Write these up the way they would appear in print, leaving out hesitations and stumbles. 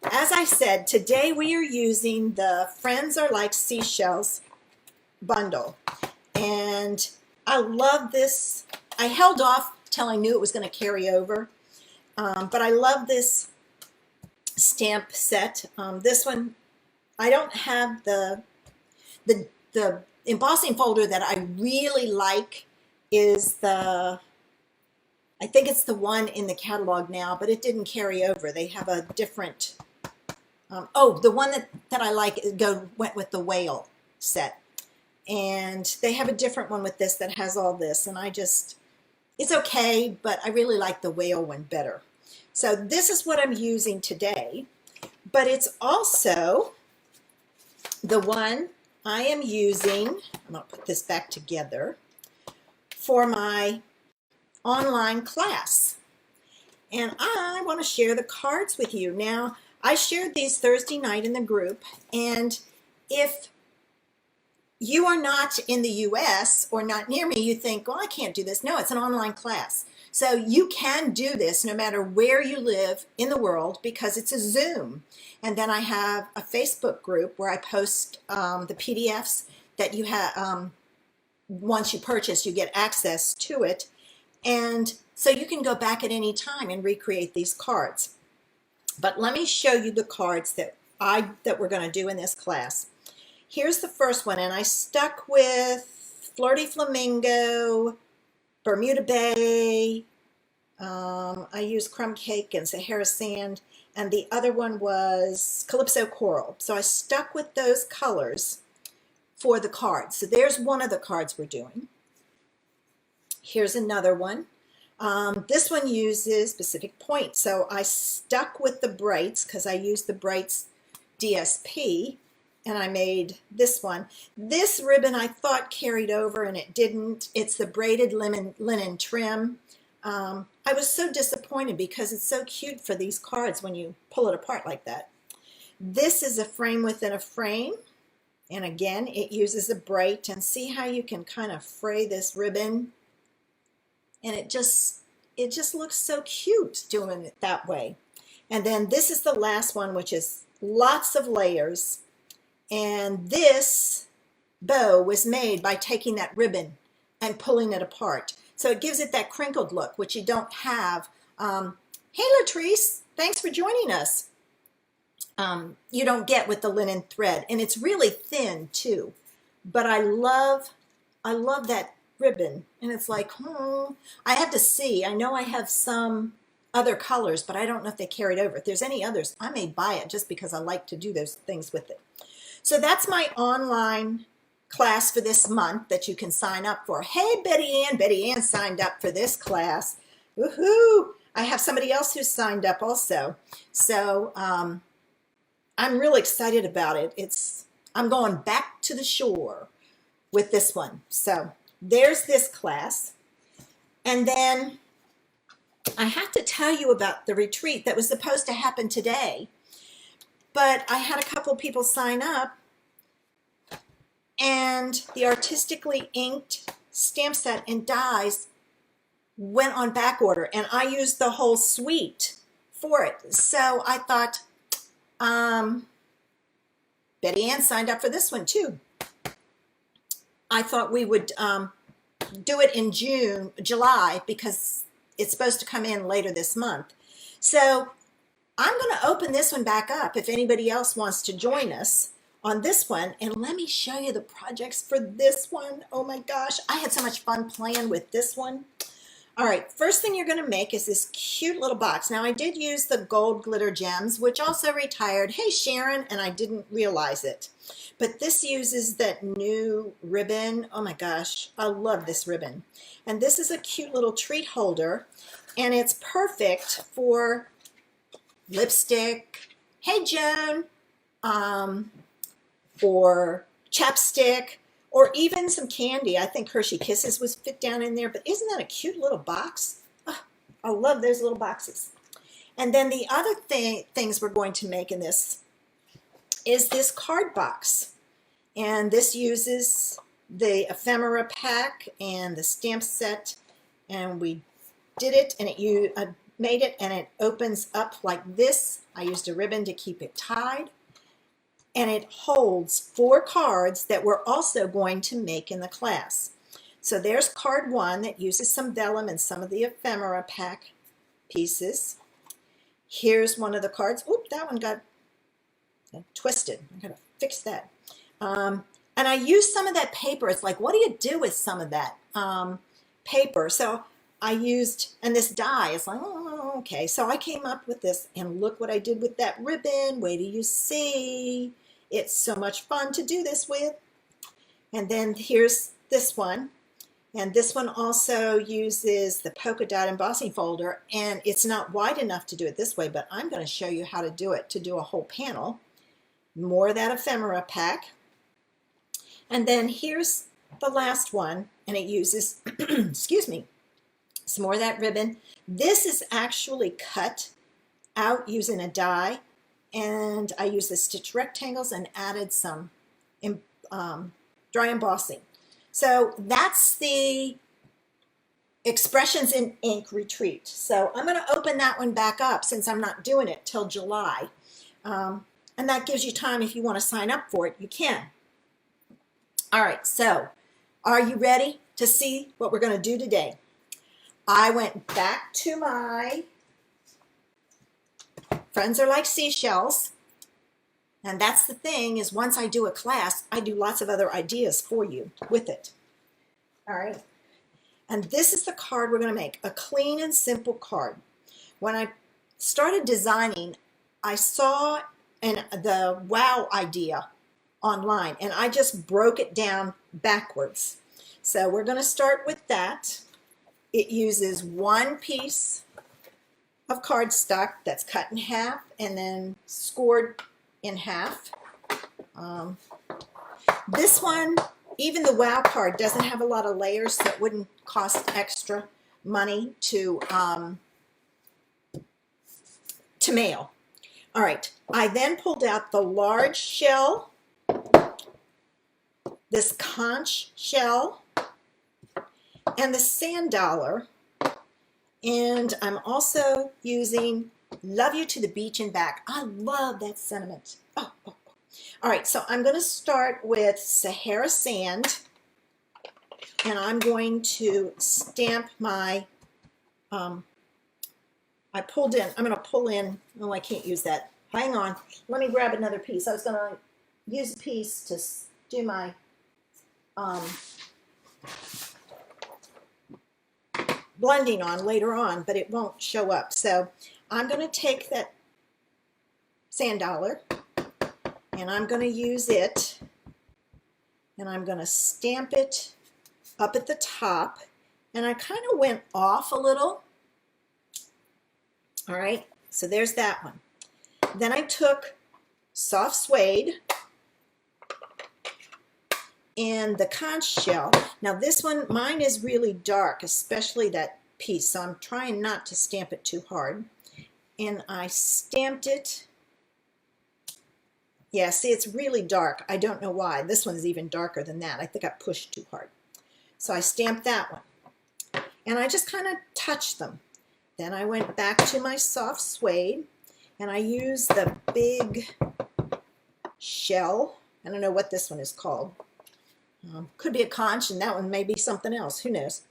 as I said, today we are using the Friends Are Like Seashells bundle. And I love this. I held off till I knew it was going to carry over. But I love this stamp set. This one, I don't have the embossing folder that I really like is I think it's the one in the catalog now, but it didn't carry over. They have a different, oh, the one that I like went with the whale set. And they have a different one with this that has all this. And it's okay, but I really like the whale one better. So this is what I'm using today. But it's also the one I am using, I'm going to put this back together, for my online class. And I want to share the cards with you. Now, I shared these Thursday night in the group, and if you are not in the US or not near me, you think, well, I can't do this. No, it's an online class. So you can do this no matter where you live in the world because it's a Zoom. And then I have a Facebook group where I post the PDFs that you have. Once you purchase, you get access to it. And so you can go back at any time and recreate these cards. But let me show you the cards that we're going to do in this class. Here's the first one, and I stuck with Flirty Flamingo, Bermuda Bay, I used Crumb Cake and Sahara Sand, and the other one was Calypso Coral. So I stuck with those colors for the cards. So there's one of the cards we're doing. Here's another one. This one uses Pacific Point, so I stuck with the Brights because I used the Brights DSP, and I made this one. This ribbon I thought carried over, and it didn't. It's the braided linen trim. I was so disappointed because it's so cute for these cards when you pull it apart like that. This is a frame within a frame, and again, it uses a bright, and see how you can kind of fray this ribbon, and it just looks so cute doing it that way. And then this is the last one, which is lots of layers. And this bow was made by taking that ribbon and pulling it apart. So it gives it that crinkled look, which you don't have. Hey, Latrice, thanks for joining us. You don't get with the linen thread. And it's really thin, too. But I love that ribbon. And it's like, I have to see. I know I have some other colors, but I don't know if they carried over. If there's any others, I may buy it just because I like to do those things with it. So that's my online class for this month that you can sign up for. Hey, Betty Ann. Betty Ann signed up for this class. Woohoo! I have somebody else who signed up also. So I'm really excited about it. I'm going back to the shore with this one. So there's this class. And then I have to tell you about the retreat that was supposed to happen today. But I had a couple people sign up, and the artistically inked stamp set and dies went on back order, and I used the whole suite for it. So I thought, Betty Ann signed up for this one too. I thought we would do it in July, because it's supposed to come in later this month. So I'm going to open this one back up if anybody else wants to join us on this one. And let me show you the projects for this one. Oh my gosh, I had so much fun playing with this one. All right, first thing you're going to make is this cute little box. Now I did use the gold glitter gems, which also retired. Hey Sharon, and I didn't realize it. But this uses that new ribbon. Oh my gosh, I love this ribbon. And this is a cute little treat holder, and it's perfect for lipstick, hey Joan, or chapstick, or even some candy. I think Hershey Kisses was fit down in there, but isn't that a cute little box? Oh, I love those little boxes. And then the other things we're going to make in this is this card box. And this uses the ephemera pack and the stamp set, and we did it, and made it, and it opens up like this. I used a ribbon to keep it tied, and it holds 4 cards that we're also going to make in the class. So there's card 1 that uses some vellum and some of the ephemera pack pieces. Here's one of the cards. Oop, that one got twisted. I gotta fix that. And I used some of that paper. It's like, what do you do with some of that paper? So I used, and this die is like, oh, okay. So I came up with this, and look what I did with that ribbon. Wait till you see. It's so much fun to do this with. And then here's this one. And this one also uses the polka dot embossing folder, and it's not wide enough to do it this way, but I'm going to show you how to do it, to do a whole panel. More of that ephemera pack. And then here's the last one, and it uses, excuse me, some more of that ribbon. This is actually cut out using a die, and I used the stitch rectangles and added some dry embossing. So that's the Expressions in Ink Retreat. So I'm going to open that one back up since I'm not doing it till July. And that gives you time, if you want to sign up for it, you can. All right, so are you ready to see what we're going to do today? I went back to my Friends Are Like Seashells. And that's the thing, is once I do a class, I do lots of other ideas for you with it. All right. And this is the card we're going to make, a clean and simple card. When I started designing, I saw the wow idea online, and I just broke it down backwards. So we're going to start with that. It uses 1 piece of cardstock that's cut in half and then scored in half. This one, even the wow card, doesn't have a lot of layers, so it wouldn't cost extra money to mail. All right, I then pulled out the large shell, this conch shell, and the sand dollar, and I'm also using Love You to the Beach and Back. I love that sentiment. Oh. All right, so I'm going to start with Sahara Sand, and I'm going to stamp my, I'm going to pull in, oh, I can't use that. Hang on, let me grab another piece. I was going to use a piece to do my, blending on later on, but it won't show up. So I'm going to take that sand dollar, and I'm going to use it, and I'm going to stamp it up at the top, and I kind of went off a little. All right, so there's that one. Then I took soft suede and the conch shell. Now this one, mine is really dark, especially that piece, so I'm trying not to stamp it too hard. And I stamped it. Yeah, see, it's really dark. I don't know why. This one's even darker than that. I think I pushed too hard. So I stamped that one. And I just kind of touched them. Then I went back to my soft suede, and I used the big shell. I don't know what this one is called. Could be a conch, and that one may be something else. Who knows?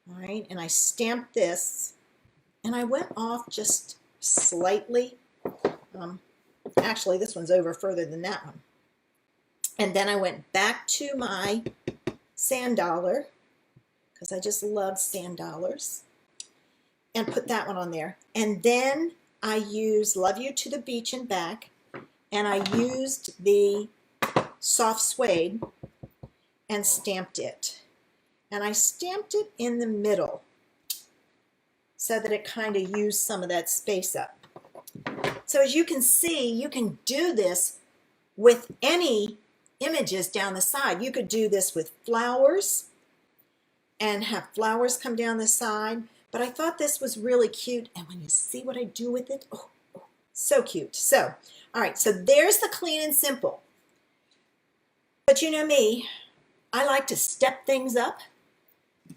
All right, and I stamped this, and I went off just slightly. Actually, this one's over further than that one. And then I went back to my sand dollar, because I just love sand dollars, and put that one on there. And then I used Love You to the Beach and Back, and I used the soft suede and stamped it. And I stamped it in the middle so that it kind of used some of that space up. So as you can see, you can do this with any images down the side. You could do this with flowers and have flowers come down the side. But I thought this was really cute. And when you see what I do with it, oh, so cute. So, all right, so there's the clean and simple. But you know me, I like to step things up.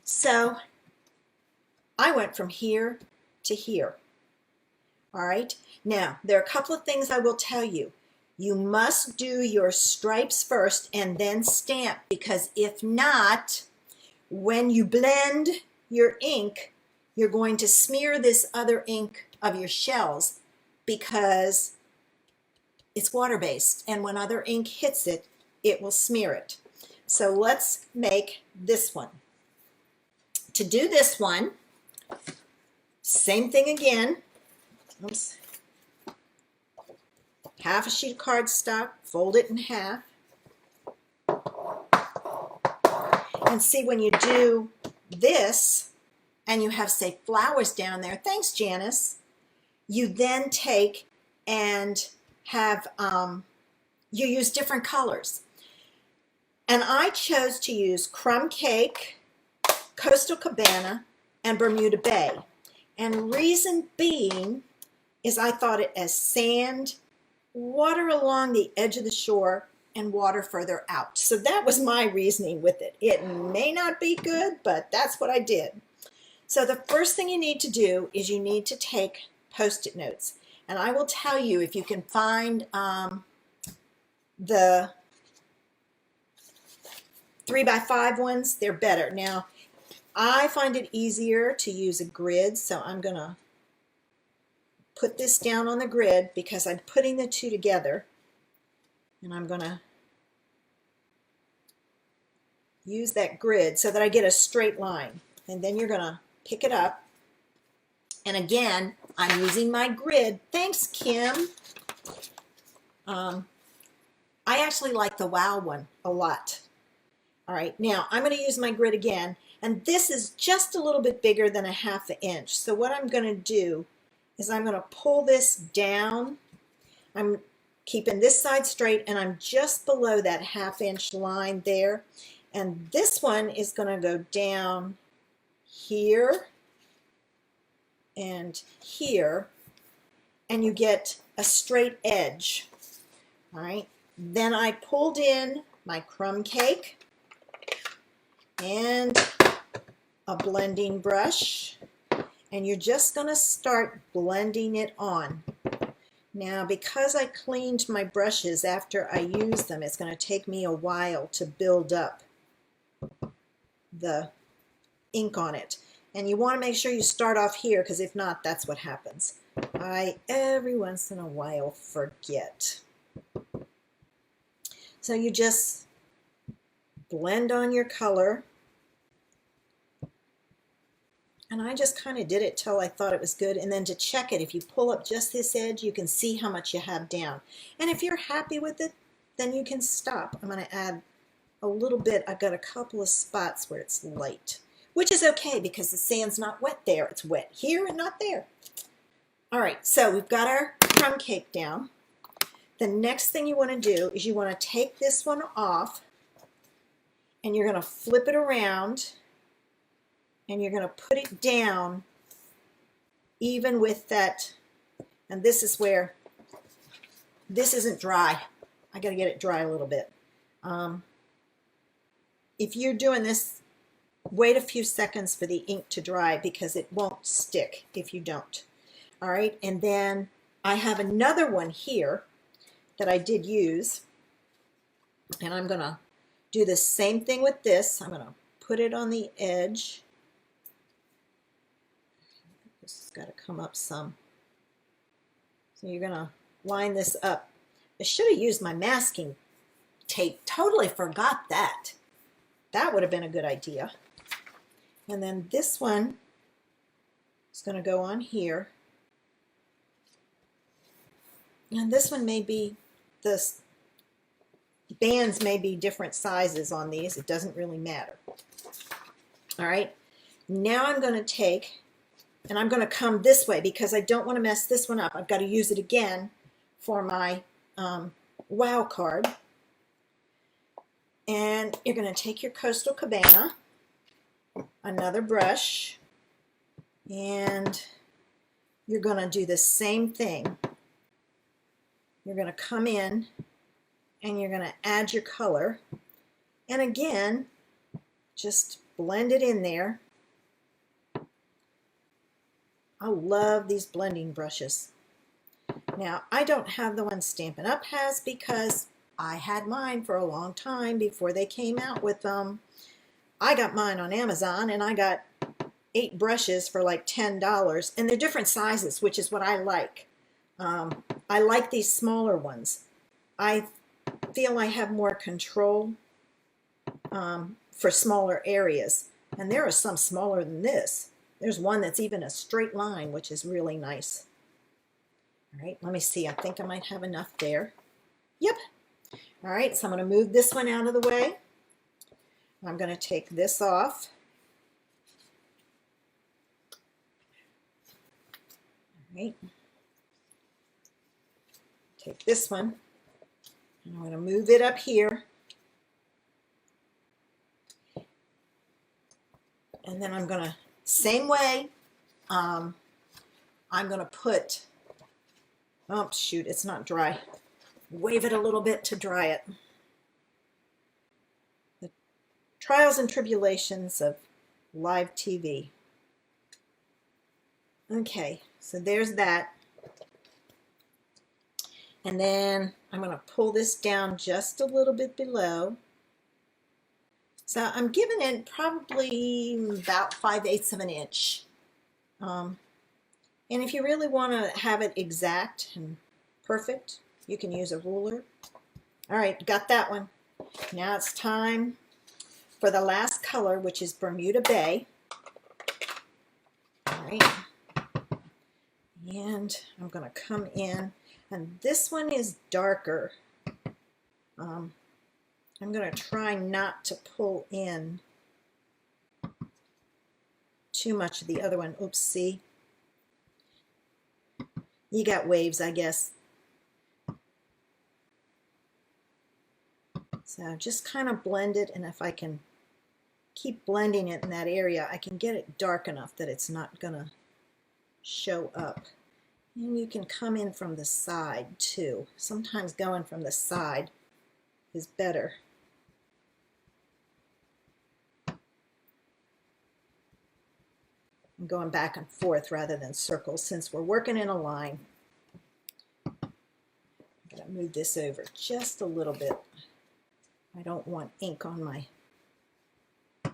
So I went from here to here. All right, now there are a couple of things I will tell you. You must do your stripes first and then stamp, because if not, when you blend your ink, you're going to smear this other ink of your shells because it's water-based, and when other ink hits it, it will smear it. So let's make this one. To do this one, same thing again. Oops. Half a sheet of cardstock, fold it in half. And see, when you do this and you have, say, flowers down there, thanks Janice, you then take and have, you use different colors. And I chose to use Crumb Cake, Coastal Cabana, and Bermuda Bay. And reason being is I thought it as sand, water along the edge of the shore, and water further out. So that was my reasoning with it. It may not be good, but that's what I did. So the first thing you need to do is you need to take Post-it notes. And I will tell you, if you can find the 3x5 ones, they're better. Now, I find it easier to use a grid, so I'm going to put this down on the grid because I'm putting the two together, and I'm going to use that grid so that I get a straight line. And then you're going to pick it up, and again, I'm using my grid. Thanks, Kim. I actually like the WOW one a lot. All right, now I'm going to use my grid again, and this is just a little bit bigger than a ½ inch. So what I'm going to do is I'm going to pull this down. I'm keeping this side straight, and I'm just below that ½ inch line there. And this one is going to go down here and here, and you get a straight edge. All right, then I pulled in my Crumb Cake and a blending brush, and you're just going to start blending it on. Now, because I cleaned my brushes after I used them, it's going to take me a while to build up the ink on it. And you want to make sure you start off here, because if not, that's what happens. I, every once in a while, forget. So you just blend on your color. And I just kind of did it till I thought it was good. And then to check it, if you pull up just this edge, you can see how much you have down. And if you're happy with it, then you can stop. I'm going to add a little bit. I've got a couple of spots where it's light, which is okay because the sand's not wet there. It's wet here and not there. All right, so we've got our Crumb Cake down. The next thing you want to do is you want to take this one off, and you're going to flip it around, and you're going to put it down even with that. And this is where this isn't dry. I got to get it dry a little bit. If you're doing this, wait a few seconds for the ink to dry because it won't stick if you don't. All right, and then I have another one here that I did use, and I'm going to do the same thing with this. I'm going to put it on the edge. This has got to come up some. So you're going to line this up. I should have used my masking tape. Totally forgot that. That would have been a good idea. And then this one is going to go on here. And this one may be, the bands may be different sizes on these. It doesn't really matter. All right. Now I'm going to take, and I'm going to come this way because I don't want to mess this one up. I've got to use it again for my WOW card. And you're going to take your Coastal Cabana, another brush, and you're going to do the same thing. You're going to come in and you're going to add your color, and again just blend it in there. I love these blending brushes. Now, I don't have the one Stampin' Up! Has because I had mine for a long time before they came out with them. I got mine on Amazon, and I got 8 brushes for like $10, and they're different sizes, which is what I like. I like these smaller ones. I feel I have more control for smaller areas, and there are some smaller than this. There's one that's even a straight line, which is really nice. All right, let me see. I think I might have enough there. Yep. All right, so I'm going to move this one out of the way. I'm going to take this off. All right. Take this one, and I'm going to move it up here. And then I'm going to, same way, I'm going to put, oh shoot, it's not dry. Wave it a little bit to dry it. The trials and tribulations of live TV. Okay, so there's that. And then I'm going to pull this down just a little bit below. So I'm giving it probably about 5/8 of an inch. And if you really want to have it exact and perfect, you can use a ruler. All right, got that one. Now it's time for the last color, which is Bermuda Bay. All right. And I'm going to come in, and this one is darker. I'm going to try not to pull in too much of the other one. Oops, see? You got waves, I guess. So just kind of blend it, and if I can keep blending it in that area, I can get it dark enough that it's not going to show up. And you can come in from the side too. Sometimes going from the side is better. I'm going back and forth rather than circles since we're working in a line. I'm going to move this over just a little bit. I don't want ink on my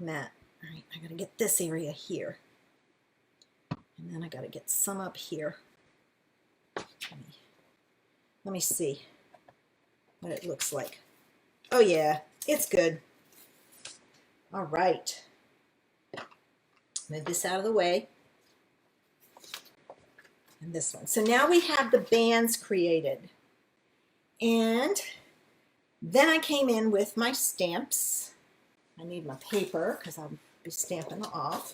mat. All right, I got to get this area here. And then I got to get some up here. Let me see what it looks like. Oh yeah, it's good. All right. Move this out of the way. And this one. So now we have the bands created. And then I came in with my stamps. I need my paper because I'll be stamping off.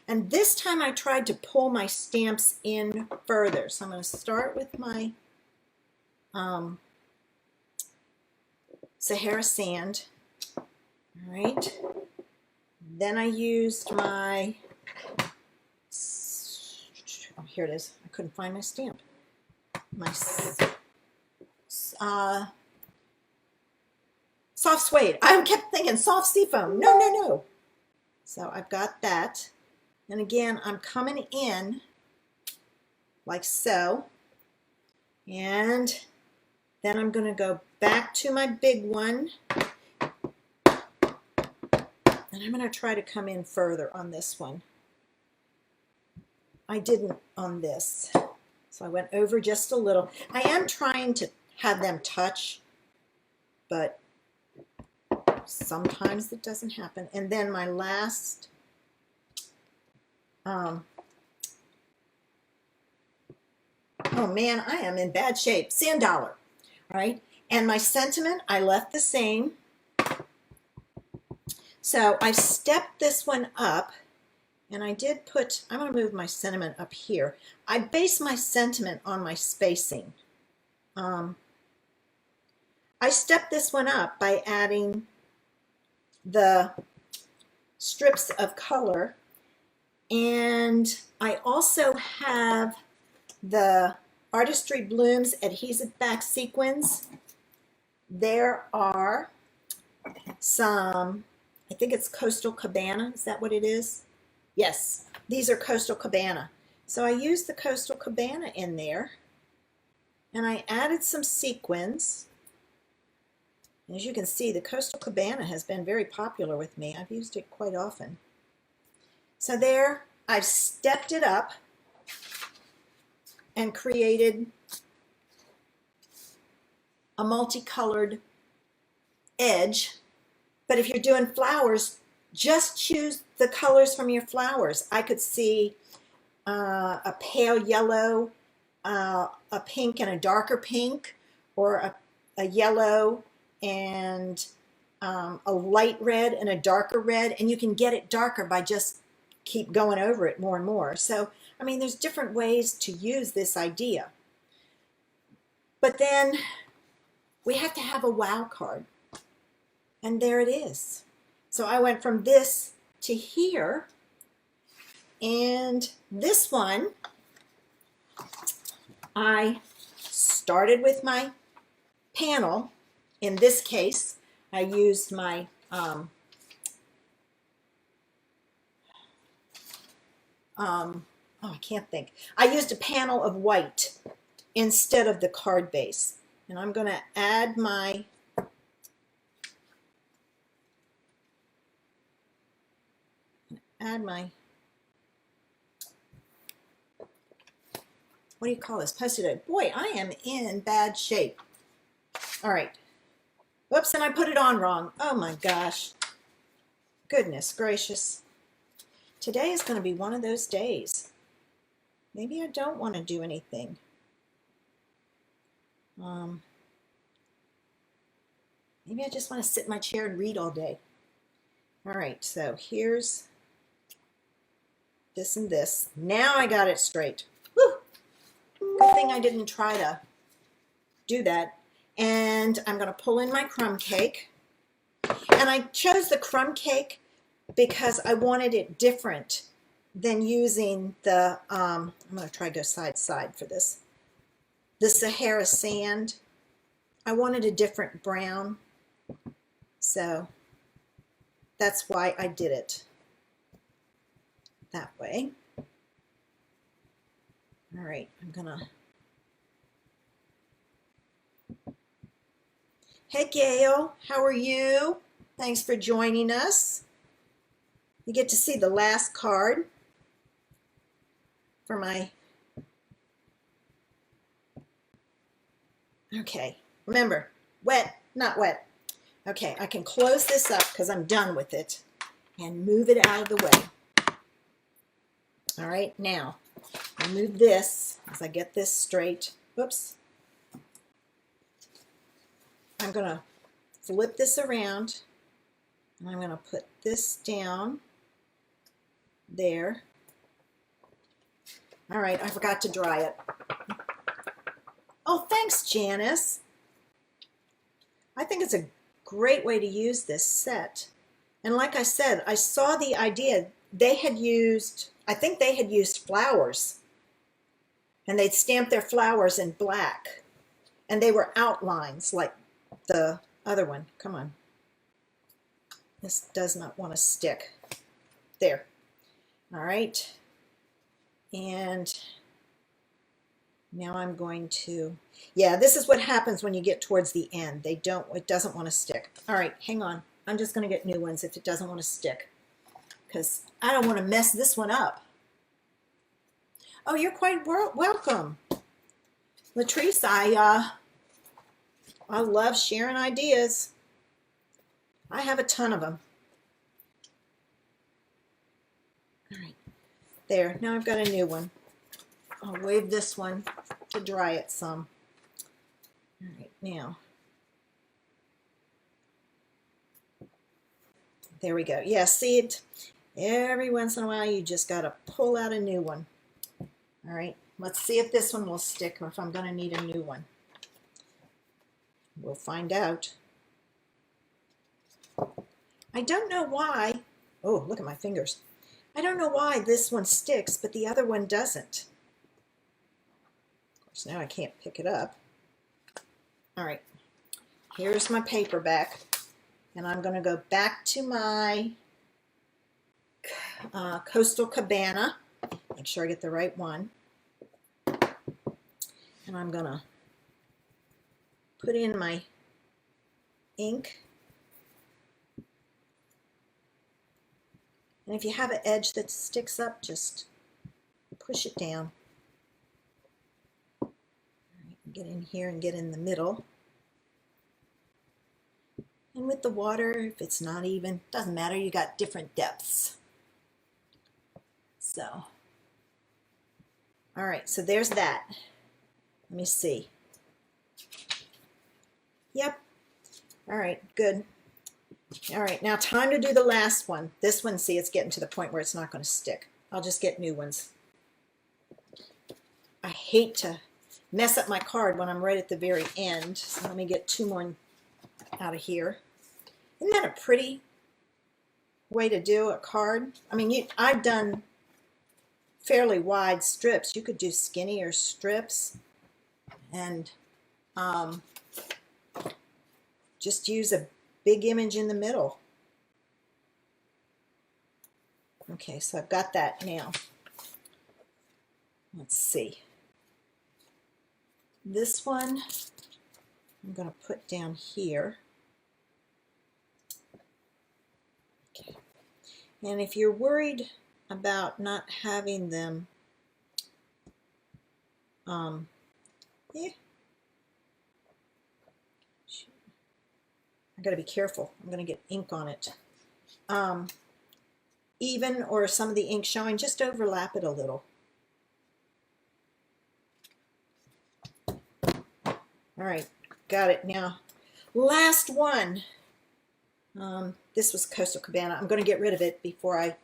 And this time I tried to pull my stamps in further. So I'm going to start with my Sahara sand. All right. Then I used my, oh, here it is. I couldn't find my stamp. My soft suede. I kept thinking soft seafoam. No, no, no. So I've got that. And again, I'm coming in like so. And then I'm going to go back to my big one. And I'm going to try to come in further on this one. I didn't on this. So I went over just a little. I am trying to have them touch, but sometimes it doesn't happen. And then my last, oh man, I am in bad shape. Sand dollar. All right. And my sentiment, I left the same. So I stepped this one up, and I did put, I'm going to move my sentiment up here. I base my sentiment on my spacing. I stepped this one up by adding the strips of color, and I also have the Artistry Blooms adhesive back sequins. There are some, I think it's Coastal Cabana. Is that what it is? Yes, these are Coastal Cabana. So I used the Coastal Cabana in there, and I added some sequins. As you can see, the Coastal Cabana has been very popular with me. I've used it quite often. So there, I've stepped it up and created a multicolored edge. But if you're doing flowers, just choose the colors from your flowers. I could see a pale yellow, a pink and a darker pink, or a yellow and a light red and a darker red, and you can get it darker by just keep going over it more and more. So, I mean, there's different ways to use this idea. But then we have to have a wow card. And there it is. So I went from this to here. And this one, I started with my panel. In this case, I used my I can't think. I used a panel of white instead of the card base. And I'm going to add my what do you call this? Post-it note. Boy, I am in bad shape. All right. Whoops, and I put it on wrong. Oh my gosh. Goodness gracious. Today is going to be one of those days. Maybe I don't want to do anything. Maybe I just want to sit in my chair and read all day. All right, so here's this and this. Now I got it straight. Woo! Good thing I didn't try to do that. And I'm going to pull in my crumb cake. And I chose the crumb cake because I wanted it different than using the, I'm going to try to go side to side for this, the Sahara sand. I wanted a different brown, so that's why I did it that way. All right, I'm gonna, hey Gail, how are you? Thanks for joining us. You get to see the last card for my, okay, remember, wet, not wet. Okay, I can close this up because I'm done with it and move it out of the way. All right, now I move this as I get this straight. Whoops. I'm going to flip this around and I'm going to put this down there. All right, I forgot to dry it. Oh, thanks, Janice. I think it's a great way to use this set. And like I said, I saw the idea. They had used, I think they had used flowers. And they'd stamped their flowers in black. And they were outlines like the other one. Come on. This does not want to stick. There. All right. And now I'm going to, yeah, this is what happens when you get towards the end. It doesn't want to stick. All right, hang on. I'm just going to get new ones if it doesn't want to stick, because I don't want to mess this one up. Oh, you're quite welcome. Latrice, I love sharing ideas. I have a ton of them. All right, there. Now I've got a new one. I'll wave this one to dry it some. All right, now. There we go. Yeah, see it? Every once in a while, you just got to pull out a new one. All right, let's see if this one will stick or if I'm going to need a new one. We'll find out. I don't know why. Oh, look at my fingers. I don't know why this one sticks, but the other one doesn't. Of course, now I can't pick it up. All right, here's my paperback. And I'm going to go back to my Coastal Cabana. Make sure I get the right one. And I'm gonna put in my ink. And if you have an edge that sticks up, just push it down. All right, get in here and get in the middle. And with the water, if it's not even, doesn't matter, you got different depths. So, all right, so there's that. Let me see. Yep. All right, good. All right, now time to do the last one. This one, see, it's getting to the point where it's not going to stick. I'll just get new ones. I hate to mess up my card when I'm right at the very end. So let me get two more out of here. Isn't that a pretty way to do a card? I mean, I've done fairly wide strips. You could do skinnier strips and just use a big image in the middle. Okay, so I've got that now. Let's see. This one I'm going to put down here. Okay. And if you're worried about not having them, yeah. I got to be careful. I'm going to get ink on it. Even or some of the ink showing, just overlap it a little. All right, got it now. Last one. This was Coastal Cabana. I'm going to get rid of it before I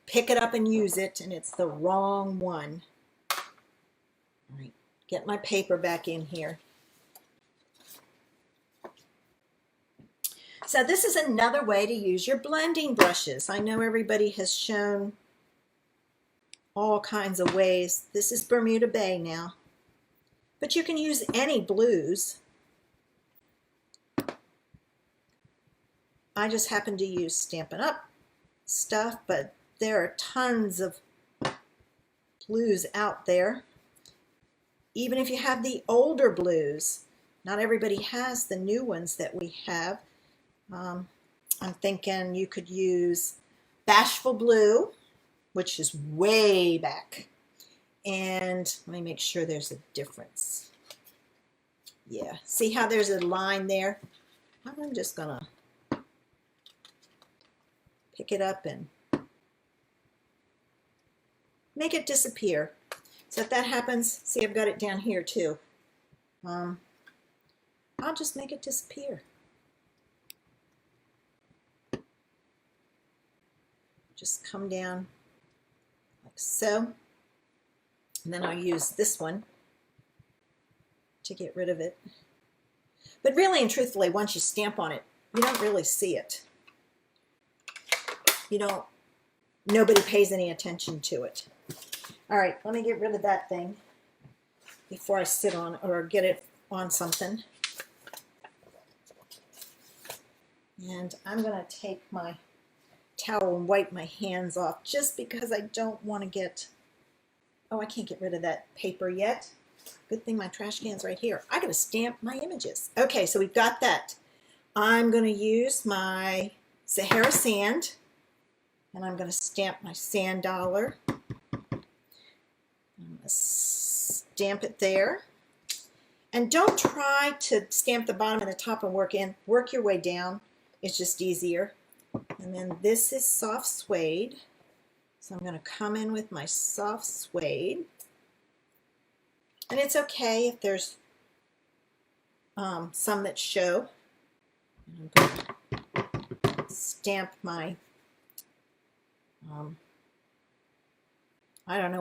pick it up and use it, and it's the wrong one. All right, get my paper back in here. So this is another way to use your blending brushes. I know everybody has shown all kinds of ways. This is Bermuda Bay now. But you can use any blues. I just happen to use Stampin' Up! Stuff, but there are tons of blues out there. Even if you have the older blues, not everybody has the new ones that we have. I'm thinking you could use Bashful Blue, which is way back. And let me make sure there's a difference. Yeah, see how there's a line there? I'm just gonna pick it up and make it disappear. So if that happens, see, I've got it down here too. I'll just make it disappear. Just come down like so. And then I'll use this one to get rid of it. But really and truthfully, once you stamp on it, you don't really see it. You don't, nobody pays any attention to it. All right, let me get rid of that thing before I sit on or get it on something. And I'm going to take my towel and wipe my hands off just because I don't want to get, oh, I can't get rid of that paper yet. Good thing my trash can's right here. I gotta stamp my images. Okay, so we've got that. I'm gonna use my Sahara sand and I'm gonna stamp my sand dollar. I'm gonna stamp it there. And don't try to stamp the bottom and the top and work in. Work your way down. It's just easier. And then this is soft suede. So I'm going to come in with my soft suede. And it's okay if there's some that show. And I'm going to stamp my, I don't know